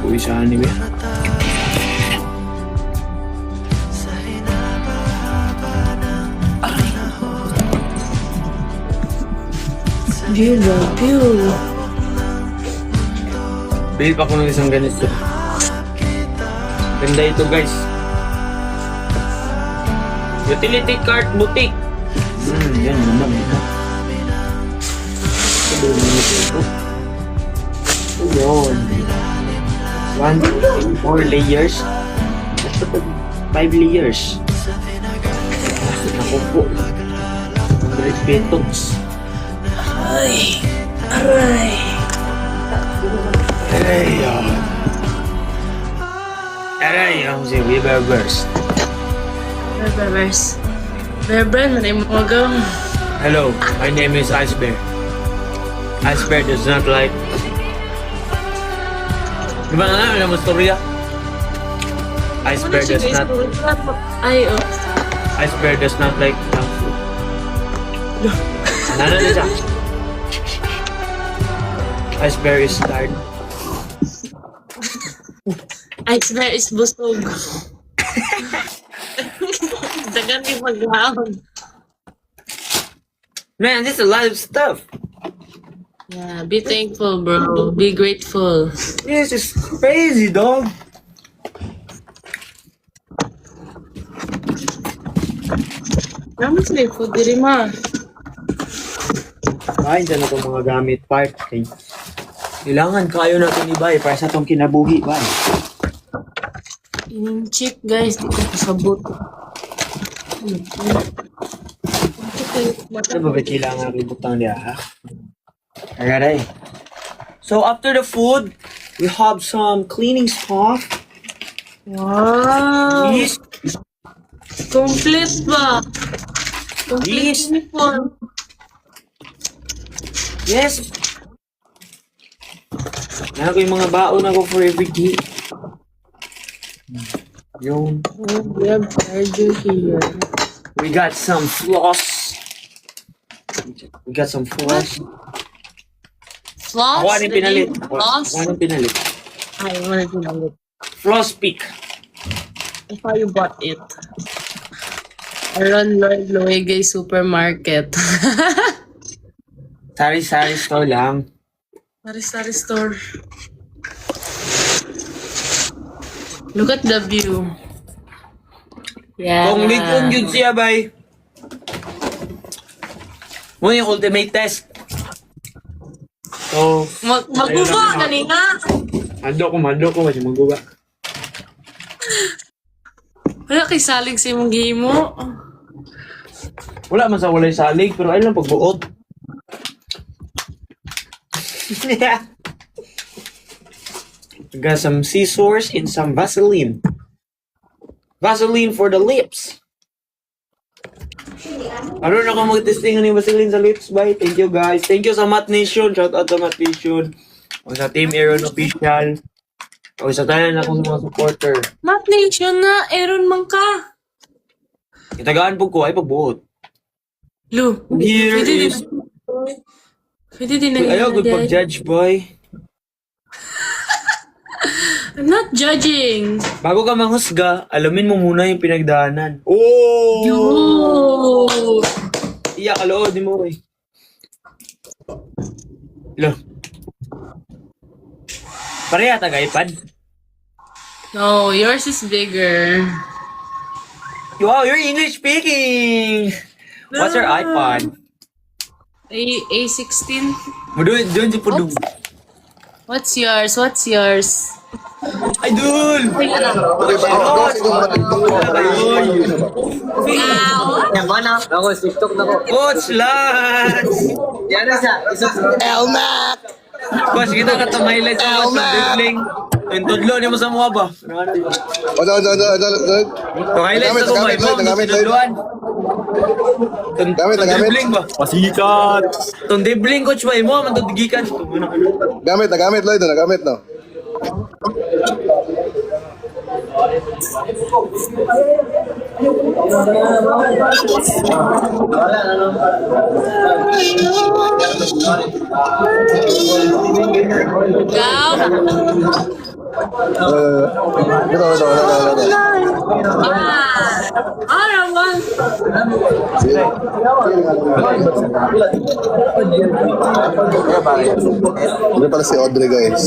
Uwi sa anime. View ba? View. Bili pa ko ng isang ganito. Ganda ito guys. Utility cart boutique. Yan naman ito. Yun. 1, 2, 3, 4 layers. Ito pa 5 layers. Naku po. 100 pesos. Ay. Aray. Aray, ang si Weberverse. Berbers. Berber, manay mo magang. Hello, my name is Ice Bear. Ice Bear does not like... Di ba nga, alam mo storya? Ice Bear does not... Ay, oh. Ice Bear does not like junk food. Ano na siya? Ice Bear is tired. Ice Bear is busog. Dagan yung mag-round. Man, this is a lot of stuff. Yeah, be thankful, bro. Be grateful. This is crazy, dog. Naman sila yung food diri ma. Kain dyan na itong mga gamit part. Okay. Kailangan kayo natin ibay para sa itong kinabuhi, bay. Yung cheap, guys. Di ko kasabot. Ano ba ba kailangan ributang niya, ha? Alright. So, after the food, we have some cleaning stuff. Wow! Yes. Complete ba? Complete Yes. uniform. Yes. Yan ko yung mga baon ako for every day. Yung, Oh, we have charger here. we got some floss. We got some floss. Floss? Ako anong pinalit? Floss? Ako anong pinalit? Ay, wala pinalit. Floss pick. I thought you bought it. Aron Lord Luege Supermarket. Sari-sari store lang. Sari-sari store. Look at the view. Yeah. Kung ligong yun siya, bay. Muna yung ultimate test. So, Magbuba kanina. mando ko kasi magbuba. Wala kay salig sa imong gihimo. Wala man sa walay salig, pero ayun lang pagbuot. Got some scissors and some Vaseline. Vaseline for the lips. Ano na ka mag-testing ng Vaseline sa lips, bye? Thank you guys. Thank you sa Matt Nation. Shout out sa Matt Nation. O sa Team Aaron Official. O sa tanan akong mga supporter. Not nation na, Aaron man ka. Itagaan po ko ay pagbuot. Lu, Here is... Pwede din na Ayaw, good pag-judge, boy. I'm not judging. Bago ka manghusga, alamin mo muna yung pinagdaanan. Oh! Yo! Iyak ka lood, di mo eh. Lo. Pareha taga iPad. No, yours is bigger. Wow, you're English speaking! What's your iPod? A16? Doon si Pudu. What's yours? What's yours? Idol! Yang mana? Ako, TikTok na ko. Coach Lance! Yan na siya. Elmac! Coach, kita ka itong highlights mo sa dribbling. Yung tudlo niya mo sa mukha ba? Itong highlights na kumay mo, yung tudloan. Itong dribbling ba? Pasikat! Itong dribbling, coach ba? Mo, man itong digikan. Nagamit, Lloyd. Nagamit, no? Ikaw? Ito. naman. Sige. Ano pala si Audrey, guys?